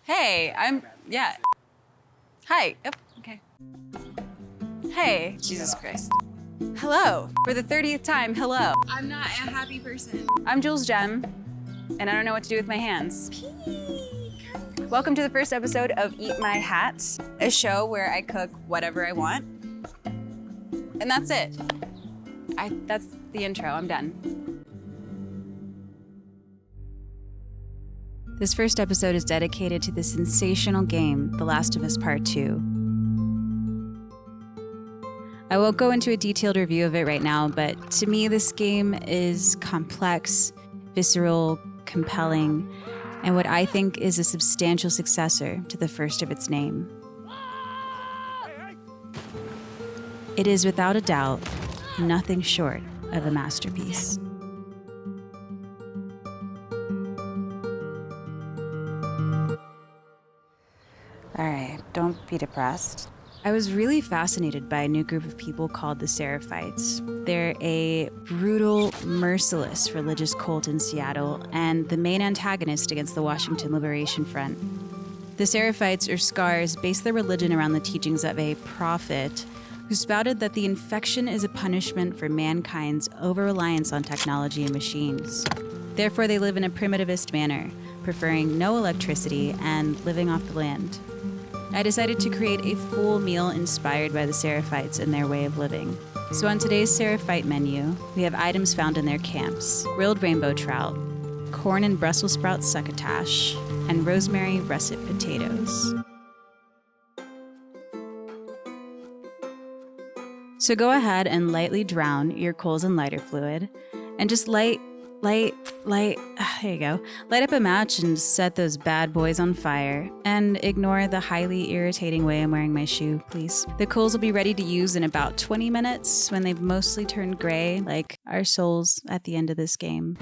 Hey, yeah. Hi, yep, okay. Hey, Jesus Christ. Hello, for the 30th time, hello. I'm not a happy person. I'm Jules Gem, and I don't know what to do with my hands. Welcome to the first episode of Eat My Hat, a show where I cook whatever I want. And that's it. That's the intro, I'm done. This first episode is dedicated to the sensational game, The Last of Us Part 2. I won't go into a detailed review of it right now, but to me this game is complex, visceral, compelling, and what I think is a substantial successor to the first of its name. It is without a doubt nothing short of a masterpiece. All right, don't be depressed. I was really fascinated by a new group of people called the Seraphites. They're a brutal, merciless religious cult in Seattle and the main antagonist against the Washington Liberation Front. The Seraphites, or Scars, base their religion around the teachings of a prophet who spouted that the infection is a punishment for mankind's over-reliance on technology and machines. Therefore, they live in a primitivist manner, preferring no electricity and living off the land. I decided to create a full meal inspired by the Seraphites and their way of living. So on today's Seraphite menu, we have items found in their camps: grilled rainbow trout, corn and Brussels sprout succotash, and rosemary russet potatoes. So go ahead and lightly drown your coals in lighter fluid, and just light up a match and set those bad boys on fire. And ignore the highly irritating way I'm wearing my shoe, please. The coals will be ready to use in about 20 minutes when they've mostly turned gray, like our souls at the end of this game.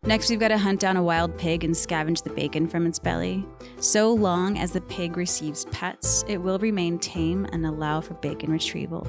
Next, we've got to hunt down a wild pig and scavenge the bacon from its belly. So long as the pig receives pets, it will remain tame and allow for bacon retrieval.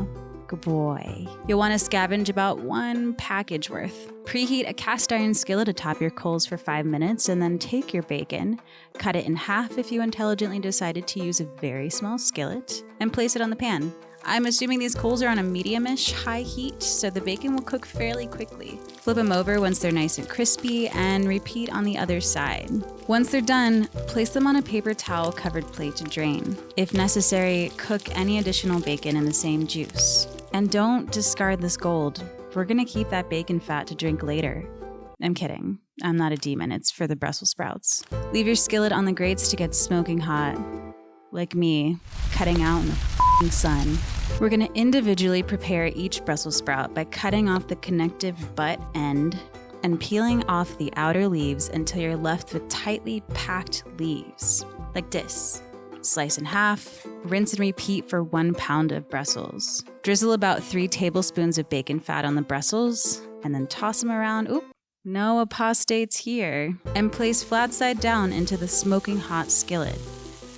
Good boy. You'll want to scavenge about 1 package worth. Preheat a cast iron skillet atop your coals for 5 minutes and then take your bacon, cut it in half if you intelligently decided to use a very small skillet, and place it on the pan. I'm assuming these coals are on a medium-ish high heat, so the bacon will cook fairly quickly. Flip them over once they're nice and crispy, and repeat on the other side. Once they're done, place them on a paper towel-covered plate to drain. If necessary, cook any additional bacon in the same juice. And don't discard this gold. We're gonna keep that bacon fat to drink later. I'm kidding. I'm not a demon, it's for the Brussels sprouts. Leave your skillet on the grates to get smoking hot. Like me, cutting out in the sun. We're gonna individually prepare each Brussels sprout by cutting off the connective butt end and peeling off the outer leaves until you're left with tightly packed leaves, like this. Slice in half, rinse and repeat for 1 pound of Brussels. Drizzle about 3 tablespoons of bacon fat on the Brussels, and then toss them around. Oop, no apostates here. And place flat side down into the smoking hot skillet.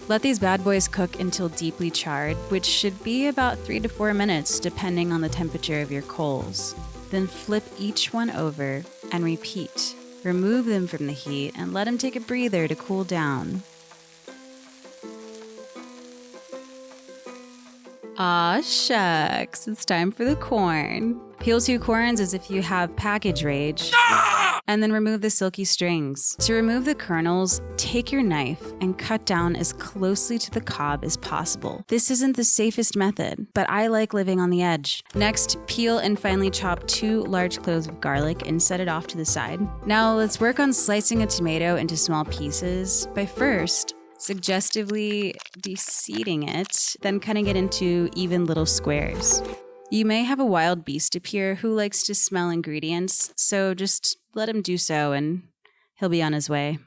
Let these bad boys cook until deeply charred, which should be about 3 to 4 minutes depending on the temperature of your coals. Then flip each one over and repeat. Remove them from the heat and let them take a breather to cool down. Aw shucks, it's time for the corn. Peel 2 corns as if you have package rage. And then remove the silky strings. To remove the kernels, take your knife and cut down as closely to the cob as possible. This isn't the safest method, but I like living on the edge. Next, peel and finely chop 2 large cloves of garlic and set it off to the side. Now let's work on slicing a tomato into small pieces by first suggestively de-seeding it, then cutting it into even little squares. You may have a wild beast appear who likes to smell ingredients, so just let him do so and he'll be on his way.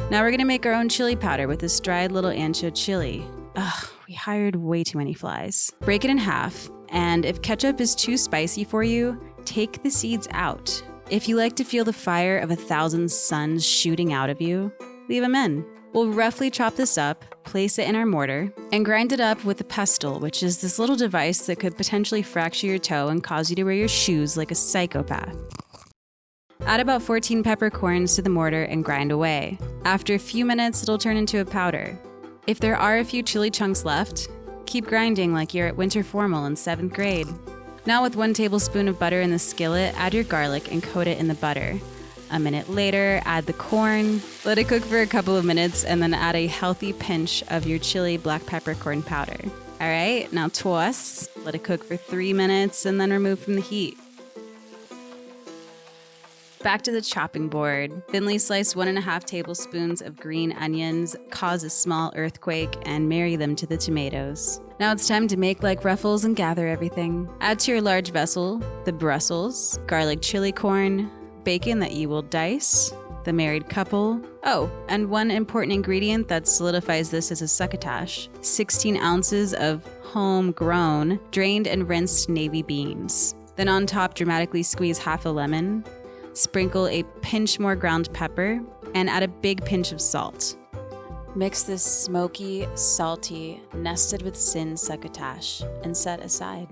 Now we're gonna make our own chili powder with this dried little ancho chili. Ugh, we hired way too many flies. Break it in half, and if ketchup is too spicy for you, take the seeds out. If you like to feel the fire of 1,000 suns shooting out of you, leave them in. We'll roughly chop this up, place it in our mortar, and grind it up with a pestle, which is this little device that could potentially fracture your toe and cause you to wear your shoes like a psychopath. Add about 14 peppercorns to the mortar and grind away. After a few minutes, it'll turn into a powder. If there are a few chili chunks left, keep grinding like you're at winter formal in 7th grade. Now with 1 tablespoon of butter in the skillet, add your garlic and coat it in the butter. A minute later, add the corn, let it cook for a couple of minutes, and then add a healthy pinch of your chili black peppercorn powder. All right, now toss, let it cook for 3 minutes, and then remove from the heat. Back to the chopping board. Thinly slice 1.5 tablespoons of green onions, cause a small earthquake, and marry them to the tomatoes. Now it's time to make like ruffles and gather everything. Add to your large vessel the Brussels, garlic chili corn, bacon that you will dice, the married couple. Oh, and one important ingredient that solidifies this as a succotash: 16 ounces of homegrown, drained and rinsed navy beans. Then on top, dramatically squeeze half a lemon, sprinkle a pinch more ground pepper, and add a big pinch of salt. Mix this smoky, salty, nested with sin succotash and set aside.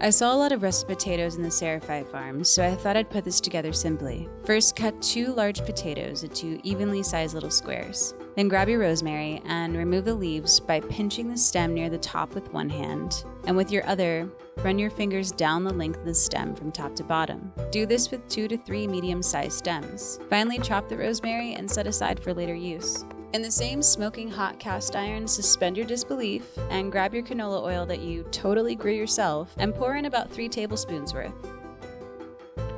I saw a lot of russet potatoes in the Seraphite farm, so I thought I'd put this together simply. First, cut 2 large potatoes into evenly sized little squares. Then grab your rosemary and remove the leaves by pinching the stem near the top with one hand, and with your other, run your fingers down the length of the stem from top to bottom. Do this with 2 to 3 medium-sized stems. Finally, chop the rosemary and set aside for later use. In the same smoking hot cast iron, suspend your disbelief and grab your canola oil that you totally grew yourself and pour in about 3 tablespoons worth.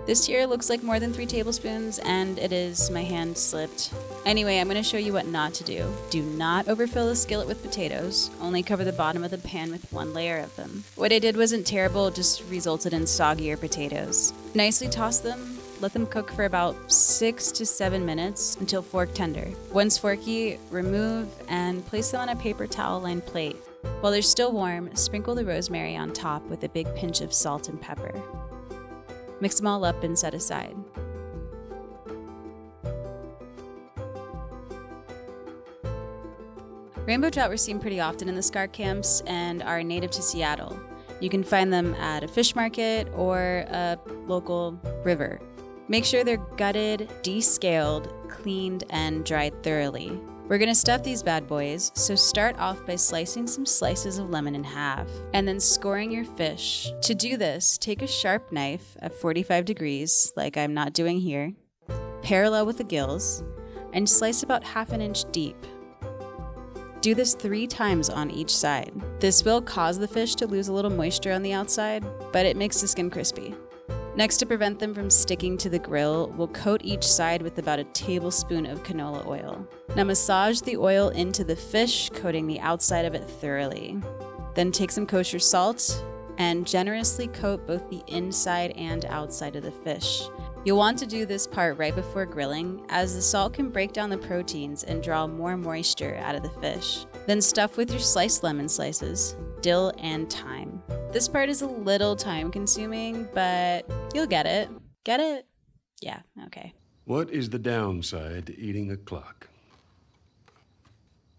This here looks like more than 3 tablespoons, and it is. My hand slipped. Anyway, I'm going to show you what not to do. Do not overfill the skillet with potatoes. Only cover the bottom of the pan with 1 layer of them. What I did wasn't terrible, just resulted in soggier potatoes. Nicely toss them. Let them cook for about 6 to 7 minutes until fork tender. Once forky, remove and place them on a paper towel-lined plate. While they're still warm, sprinkle the rosemary on top with a big pinch of salt and pepper. Mix them all up and set aside. Rainbow trout were seen pretty often in the scar camps and are native to Seattle. You can find them at a fish market or a local river. Make sure they're gutted, descaled, cleaned, and dried thoroughly. We're gonna stuff these bad boys, so start off by slicing some slices of lemon in half, and then scoring your fish. To do this, take a sharp knife at 45 degrees, like I'm not doing here, parallel with the gills, and slice about 1/2 inch deep. Do this 3 times on each side. This will cause the fish to lose a little moisture on the outside, but it makes the skin crispy. Next, to prevent them from sticking to the grill, we'll coat each side with about a tablespoon of canola oil. Now massage the oil into the fish, coating the outside of it thoroughly. Then take some kosher salt and generously coat both the inside and outside of the fish. You'll want to do this part right before grilling, as the salt can break down the proteins and draw more moisture out of the fish. Then stuff with your sliced lemon slices, dill, and thyme. This part is a little time consuming, but you'll get it. Get it? Yeah, okay. What is the downside to eating a clock?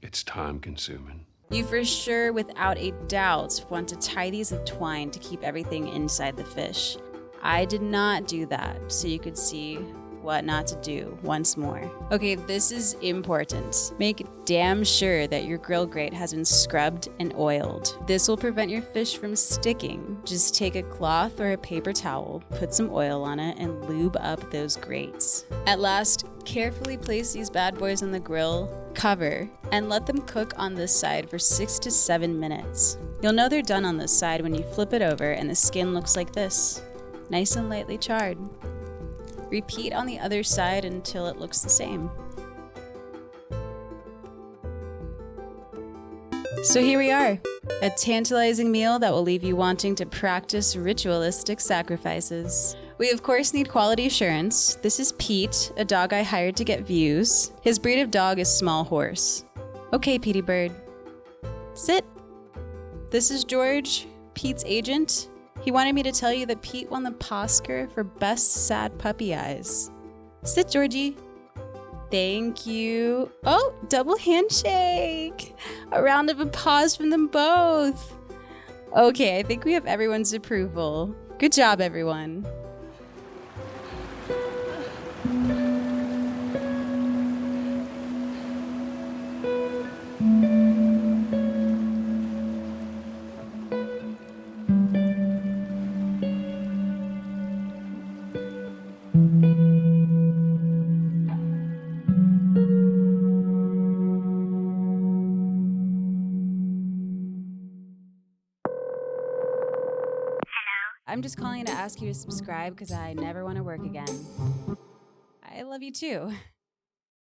It's time consuming. You for sure, without a doubt, want to tie these with twine to keep everything inside the fish. I did not do that, so you could see what not to do once more. Okay, this is important. Make damn sure that your grill grate has been scrubbed and oiled. This will prevent your fish from sticking. Just take a cloth or a paper towel, put some oil on it, and lube up those grates. At last, carefully place these bad boys on the grill, cover, and let them cook on this side for 6 to 7 minutes. You'll know they're done on this side when you flip it over and the skin looks like this. Nice and lightly charred. Repeat on the other side until it looks the same. So here we are, a tantalizing meal that will leave you wanting to practice ritualistic sacrifices. We of course need quality assurance. This is Pete, a dog I hired to get views. His breed of dog is small horse. Okay, Petey Bird. Sit. This is George, Pete's agent. He wanted me to tell you that Pete won the Oscar for Best Sad Puppy Eyes. Sit, Georgie. Thank you. Oh, double handshake. A round of applause from them both. Okay, I think we have everyone's approval. Good job, everyone. I'm just calling to ask you to subscribe because I never want to work again. I love you too.